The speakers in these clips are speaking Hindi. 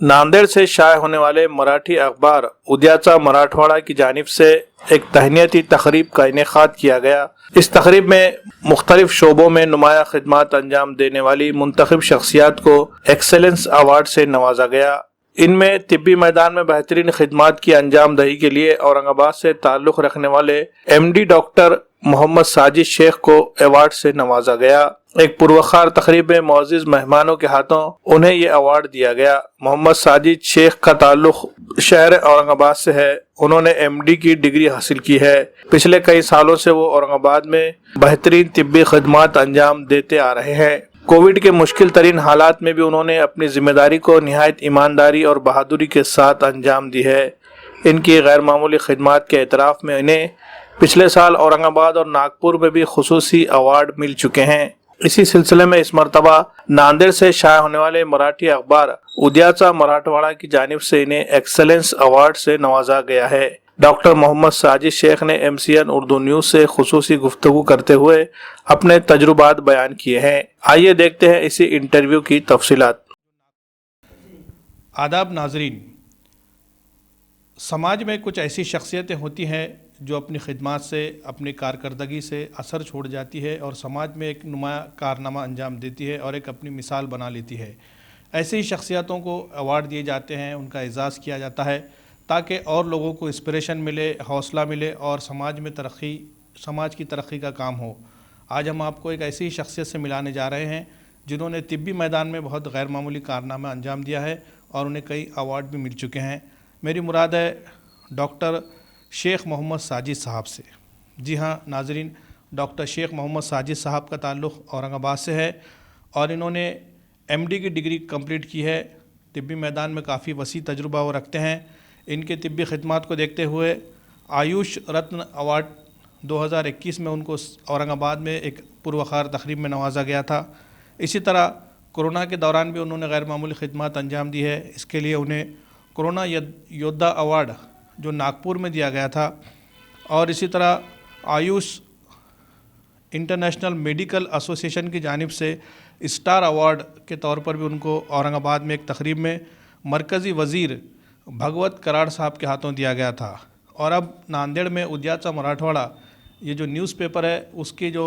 नांदेड़ से शाये होने वाले मराठी अखबार उद्याचा मराठवाड़ा की जानिब से एक तहनीती तकरीब का इनेकाद किया गया। इस तकरीब में मुख्तलिफ शोबों में नुमाया खिदमात अंजाम देने वाली मुंतखब शख्सियात को एक्सेलेंस अवार्ड से नवाजा गया। इनमें तिब्बी मैदान में बेहतरीन खिदमात की अंजाम दही के लिए औरंगाबाद से ताल्लुक़ रखने वाले MD डॉक्टर मोहम्मद साजिद शेख को अवार्ड से नवाजा गया। एक पुरवखार तकरीब में मौजूद मेहमानों के हाथों उन्हें ये अवार्ड दिया गया। मोहम्मद साजिद शेख का ताल्लुक शहर औरंगाबाद से है। उन्होंने MD की डिग्री हासिल की है। पिछले कई सालों से वो औरंगाबाद में बेहतरीन तिब्बी खिदमात अंजाम देते आ रहे हैं। कोविड के मुश्किल तरीन हालात में भी उन्होंने अपनी जिम्मेदारी को निहायत ईमानदारी और बहादुरी के साथ अंजाम दी है। इनकी गैर मामूली खिदमात के एतराफ़ में इन्हें पिछले साल औरंगाबाद और नागपुर में भी खुसूसी अवार्ड मिल चुके हैं। इसी सिलसिले में इस मरतबा नांदेड़ से शाये होने वाले मराठी अखबार उद्याचा मराठवाड़ा की जानिब से इन्हें एक्सेलेंस अवार्ड से नवाजा गया है। डॉक्टर मोहम्मद साजिद शेख ने MCN उर्दू न्यूज़ से खुसूसी गुफ्तगू करते हुए अपने तजुर्बात बयान किए हैं। आइए देखते हैं इसी इंटरव्यू की तफसीलात। आदाब नाजरीन, समाज में कुछ ऐसी शख्सियतें होती हैं जो अपनी खिदमात से, अपनी कारकर्दगी से असर छोड़ जाती है और समाज में एक नुमाया कारनामा अंजाम देती है और एक अपनी मिसाल बना लेती है। ऐसी शख्सियतों को अवार्ड दिए जाते हैं, उनका एजाज़ किया जाता है ताकि और लोगों को इंस्पिरेशन मिले, हौसला मिले और समाज की तरक्की का काम हो। आज हम आपको एक ऐसी शख्सियत से मिलाने जा रहे हैं जिन्होंने तिब्बी मैदान में बहुत गैर मामूली कारनामा अंजाम दिया है और उन्हें कई अवार्ड भी मिल चुके हैं। मेरी मुराद है डॉक्टर शेख मोहम्मद साजिद साहब से। जी हाँ नाजरीन, डॉक्टर शेख मोहम्मद साजिद साहब का ताल्लुक़ औरंगाबाद से है और इन्होंने MD की डिग्री कंप्लीट की है। तिब्बी मैदान में काफ़ी वसी तजुर्बा वो रखते हैं। इनके तिब्बी खिदमात को देखते हुए आयुष रत्न अवार्ड 2021 में उनको औरंगाबाद में एक पुरवखार तकरीब में नवाजा गया था। इसी तरह कोरोना के दौरान भी उन्होंने गैर मामूली खिदमात अंजाम दी है। इसके लिए उन्हें कोरोना योद्धा अवार्ड जो नागपुर में दिया गया था और इसी तरह आयुष इंटरनेशनल मेडिकल एसोसिएशन की जानिब से स्टार अवार्ड के तौर पर भी उनको औरंगाबाद में एक तकरीब में मरकज़ी वज़ीर भगवत कराड़ साहब के हाथों दिया गया था। और अब नांदेड़ में उद्याचा मराठवाड़ा ये जो न्यूज़पेपर है उसके जो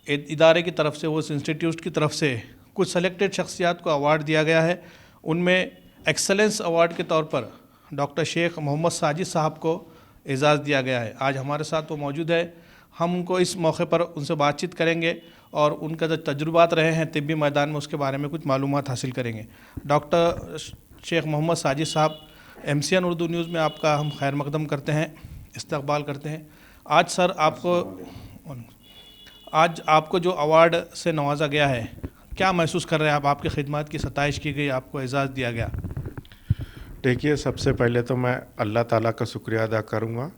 इदारे की तरफ से, उस इंस्टीट्यूट की तरफ से कुछ सेलेक्टेड शख्सियात को अवार्ड दिया गया है। उनमें एक्सेलेंस अवार्ड के तौर पर डॉक्टर शेख मोहम्मद साजिद साहब को एजाज़ दिया गया है। आज हमारे साथ वो मौजूद है। हम उनको इस मौके पर उनसे बातचीत करेंगे और उनका जो तजुर्बात रहे हैं तिब्बी मैदान में उसके बारे में कुछ मालूमात हासिल करेंगे। डॉक्टर शेख मोहम्मद साजिद साहब, MCN उर्दू न्यूज़ में आपका हम खैर मकदम करते हैं, इस्तकबाल करते हैं। आज सर आपको जो अवार्ड से नवाजा गया है, क्या महसूस कर रहे हैं आप? आपकी खिदमत की सताइश की गई, आपको एजाज़ दिया गया। देखिए, सबसे पहले तो मैं अल्लाह ताला का शुक्रिया अदा करूँगा,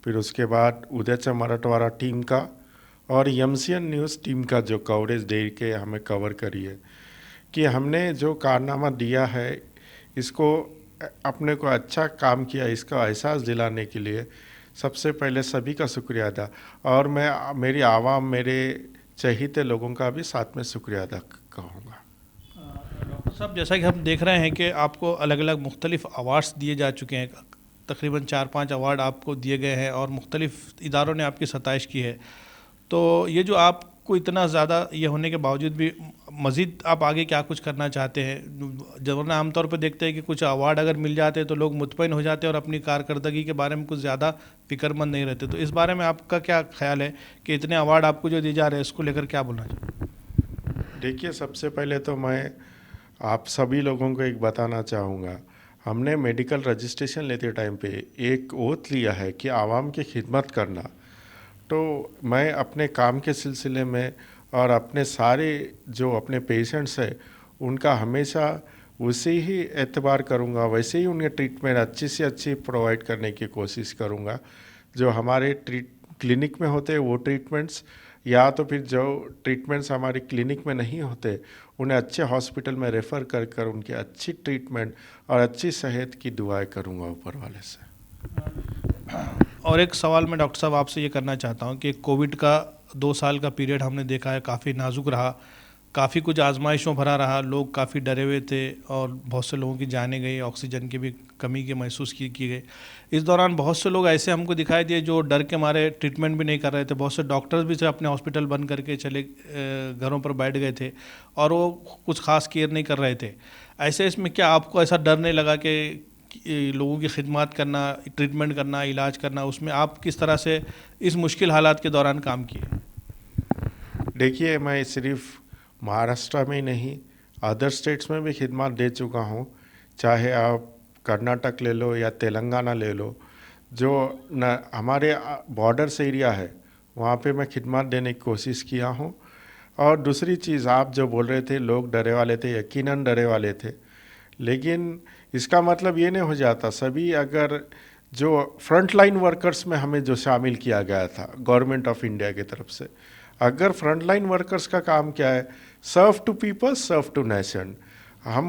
फिर उसके बाद उद्याचा मराठवाड़ा टीम का और MCN न्यूज़ टीम का जो कवरेज दे के हमें कवर करी है कि हमने जो कारनामा दिया है इसको अपने को अच्छा काम किया, इसका एहसास दिलाने के लिए सबसे पहले सभी का शुक्रिया अदा, और मैं मेरी आवाम, मेरे चहेते लोगों का भी साथ में शुक्रिया अदा कहूँगा। डॉक्टर साहब, जैसा कि हम देख रहे हैं कि आपको अलग अलग मुख्तलिफ़ अवार्ड्स दिए जा चुके हैं, तकरीबन 4-5 अवार्ड आपको दिए गए हैं और मुख्तलिफ़ इदारों ने आपकी सताइश की है। तो ये जो आपको इतना ज़्यादा ये होने के बावजूद भी मज़ीद आप आगे क्या कुछ करना चाहते हैं? जब आमतौर पर देखते हैं कि कुछ अवार्ड अगर मिल जाते हैं तो लोग मुतमईन हो जाते हैं और अपनी कारकर्दगी के बारे में कुछ ज़्यादा फ़िक्रमंद नहीं रहते। तो इस बारे में आपका क्या ख्याल है कि इतने अवार्ड आपको जो दिए जा रहे हैं इसको लेकर क्या बोलना चाहिए? देखिए, सबसे पहले तो मैं आप सभी लोगों को एक बताना चाहूँगा, हमने मेडिकल रजिस्ट्रेशन लेते टाइम पे एक ओथ लिया है कि आवाम की खिदमत करना। तो मैं अपने काम के सिलसिले में और अपने सारे जो अपने पेशेंट्स हैं उनका हमेशा उसे ही एतबार करूँगा, वैसे ही उन्हें ट्रीटमेंट अच्छी से अच्छी प्रोवाइड करने की कोशिश करूँगा। जो हमारे क्लिनिक में होते हैं वो ट्रीटमेंट्स, या तो फिर जो ट्रीटमेंट्स हमारे क्लिनिक में नहीं होते उन्हें अच्छे हॉस्पिटल में रेफ़र कर कर उनकी अच्छी ट्रीटमेंट और अच्छी सेहत की दुआएं करूँगा ऊपर वाले से। और एक सवाल मैं डॉक्टर साहब आपसे ये करना चाहता हूँ कि कोविड का 2 साल का पीरियड हमने देखा है, काफ़ी नाजुक रहा, काफ़ी कुछ आजमाइशों भरा रहा, लोग काफ़ी डरे हुए थे और बहुत से लोगों की जानें गई, ऑक्सीजन की भी कमी की महसूस की गई। इस दौरान बहुत से लोग ऐसे हमको दिखाई दिए जो डर के मारे ट्रीटमेंट भी नहीं कर रहे थे। बहुत से डॉक्टर्स भी से अपने हॉस्पिटल बंद करके चले घरों पर बैठ गए थे और वो कुछ खास केयर नहीं कर रहे थे। ऐसे इसमें क्या आपको ऐसा डर नहीं लगा कि लोगों की खिदमत करना, ट्रीटमेंट करना, इलाज करना, उसमें आप किस तरह से इस मुश्किल हालात के दौरान काम किए? देखिए, मैं सिर्फ महाराष्ट्र में नहीं, अदर स्टेट्स में भी खिदमत दे चुका हूँ। चाहे आप कर्नाटक ले लो या तेलंगाना ले लो, जो न हमारे बॉर्डर्स एरिया है, वहाँ पे मैं खिदमत देने की कोशिश किया हूँ। और दूसरी चीज़, आप जो बोल रहे थे लोग डरे वाले थे, यकीनन डरे वाले थे, लेकिन इसका मतलब ये नहीं हो जाता। सभी अगर जो फ्रंट लाइन वर्कर्स में हमें जो शामिल किया गया था गवर्नमेंट ऑफ इंडिया की तरफ से, अगर फ्रंट लाइन वर्कर्स का काम क्या है, serve to people, serve to nation. हम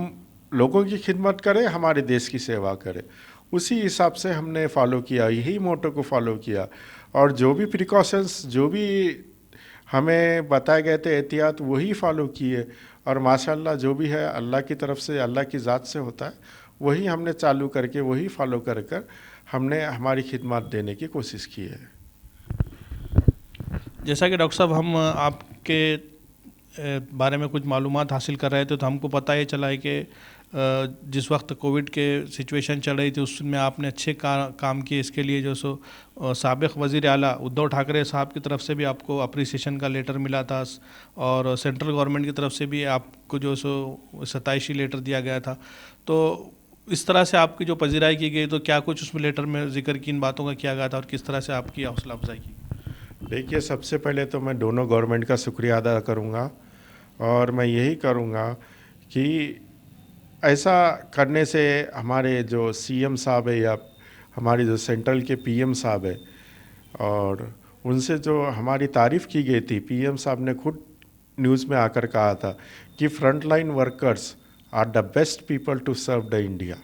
लोगों की खिदमत करें, हमारे देश की सेवा करें, उसी हिसाब से हमने फॉलो किया, यही मोटो को फॉलो किया। और जो भी प्रिकॉशंस, जो भी हमें बताए गए थे एहतियात, वही फॉलो किए। और माशाल्लाह जो भी है अल्लाह की तरफ से, अल्लाह की ज़ात से होता है, वही हमने चालू करके, वही फॉलो कर कर हमने हमारी खिदमत देने की कोशिश की है। जैसा कि डॉक्टर साहब हम आपके बारे में कुछ मालूमात हासिल कर रहे थे, तो हमको पता ये चला है कि जिस वक्त कोविड के सिचुएशन चल रही थी उसमें आपने अच्छे काम किए। इसके लिए जो सो साबिक़ वज़ीर आला उद्धव ठाकरे साहब की तरफ से भी आपको अप्रिसिएशन का लेटर मिला था और सेंट्रल गवर्नमेंट की तरफ से भी आपको जो सो 27 लेटर दिया गया था। तो इस तरह से आपकी जो पजीराई की गई, तो क्या कुछ उसमें लेटर में जिक्र किन बातों का किया गया था और किस तरह से आपकी हौसला अफजाई की? देखिए, सबसे पहले तो मैं दोनों गवर्नमेंट का शुक्रिया अदा करूंगा और मैं यही करूंगा कि ऐसा करने से हमारे जो सीएम साहब है या हमारे जो सेंट्रल के पीएम साहब है, और उनसे जो हमारी तारीफ़ की गई थी, पीएम साहब ने खुद न्यूज़ में आकर कहा था कि front line workers are the best people to serve the India.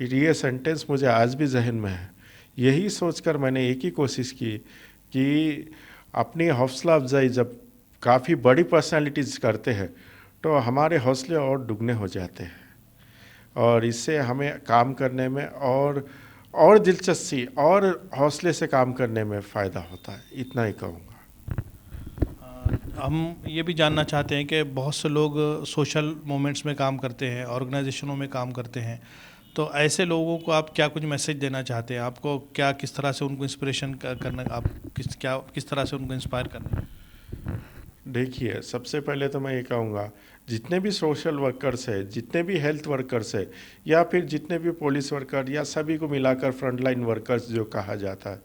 ये सेंटेंस मुझे आज भी जहन में है। यही सोचकर मैंने एक ही कोशिश की कि अपनी हौसला अफजाई जब काफ़ी बड़ी पर्सनालिटीज़ करते हैं तो हमारे हौसले और दुगने हो जाते हैं, और इससे हमें काम करने में और दिलचस्पी और हौसले से काम करने में फ़ायदा होता है। इतना ही कहूँगा। हम ये भी जानना चाहते हैं कि बहुत से लोग सोशल मूवमेंट्स में काम करते हैं, ऑर्गेनाइजेशनों में काम करते हैं, तो ऐसे लोगों को आप क्या कुछ मैसेज देना चाहते हैं? आपको क्या, किस तरह से उनको इंस्पिरेशन करना, आप किस तरह से उनको इंस्पायर करना? देखिए, सबसे पहले तो मैं ये कहूँगा, जितने भी सोशल वर्कर्स है, जितने भी हेल्थ वर्कर्स है, या फिर जितने भी पुलिस वर्कर, या सभी को मिलाकर फ्रंट लाइन वर्कर्स जो कहा जाता है,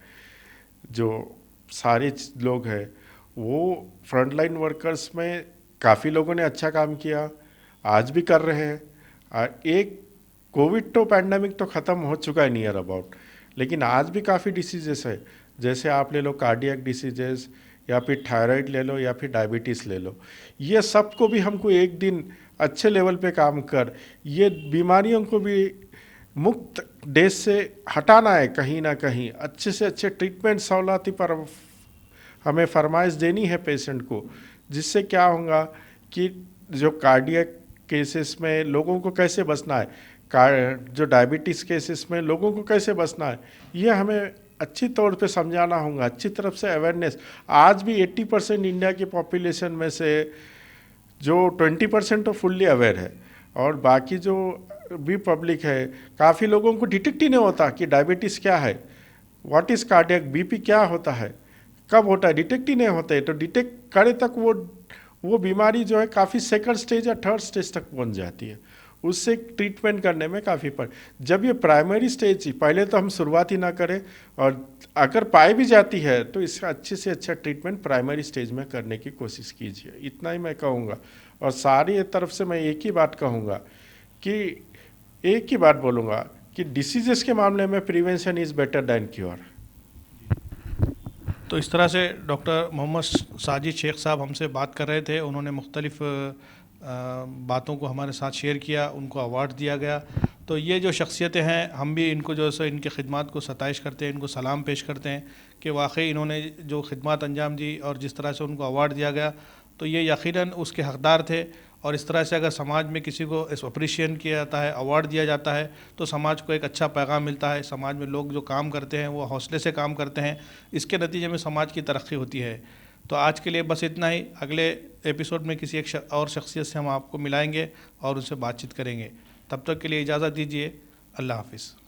जो सारे लोग हैं, वो फ्रंट लाइन वर्कर्स में काफ़ी लोगों ने अच्छा काम किया, आज भी कर रहे हैं। एक कोविड तो पैंडमिक तो ख़त्म हो चुका है नियर अबाउट, लेकिन आज भी काफ़ी डिसीजेस है। जैसे आप ले लो कार्डियक डिसीजेस, या फिर थायराइड ले लो, या फिर डायबिटीज़ ले लो। ये सबको भी हमको एक दिन अच्छे लेवल पे काम कर ये बीमारियों को भी मुक्त देश से हटाना है। कहीं ना कहीं अच्छे से अच्छे ट्रीटमेंट सहूलती पर हमें फरमाइश देनी है पेशेंट को, जिससे क्या होगा कि जो कार्डियक केसेस में लोगों को कैसे बचना है, जो डायबिटीज़ केसेस में लोगों को कैसे बचना है, ये हमें अच्छी तौर पे समझाना होगा, अच्छी तरफ से अवेयरनेस। आज भी 80% इंडिया की पॉपुलेशन में से जो 20% तो फुल्ली अवेयर है, और बाकी जो भी पब्लिक है, काफ़ी लोगों को डिटेक्ट ही नहीं होता कि डायबिटीज़ क्या है, व्हाट इज़ कार्डियक, बीपी क्या होता है, कब होता है, डिटेक्ट ही नहीं होता है। तो डिटेक्ट करे तक वो बीमारी जो है काफ़ी सेकंड स्टेज या थर्ड स्टेज तक पहुंच जाती है। उससे ट्रीटमेंट करने में काफ़ी जब ये प्राइमरी स्टेज, पहले तो हम शुरुआत ही ना करें, और अगर पाई भी जाती है तो इसका अच्छे से अच्छा ट्रीटमेंट प्राइमरी स्टेज में करने की कोशिश कीजिए। इतना ही मैं कहूँगा। और सारी तरफ से मैं एक ही बात कहूँगा कि एक ही बात बोलूँगा कि डिसीजेस के मामले में prevention is better than cure. तो इस तरह से डॉक्टर मोहम्मद साजिद शेख साहब हमसे बात कर रहे थे। उन्होंने मुख्तलिफ बातों को हमारे साथ शेयर किया, उनको अवार्ड दिया गया। तो ये जो शख्सियतें हैं, हम भी इनको जो है इनके खिदमत को सताइश करते हैं, इनको सलाम पेश करते हैं कि वाकई इन्होंने जो खिदमत अंजाम दी और जिस तरह से उनको अवार्ड दिया गया, तो तो ये यकीनन उसके हकदार थे। और इस तरह से अगर समाज में किसी को अप्रिशिएट किया जाता है, अवार्ड दिया जाता है, तो समाज को एक अच्छा पैगाम मिलता है। समाज में लोग जो काम करते हैं वो हौसले से काम करते हैं, इसके नतीजे में समाज की तरक्की होती है। तो आज के लिए बस इतना ही। अगले एपिसोड में किसी एक और शख्सियत से हम आपको मिलाएंगे और उनसे बातचीत करेंगे। तब तक के लिए इजाज़त दीजिए। अल्लाह हाफिज़।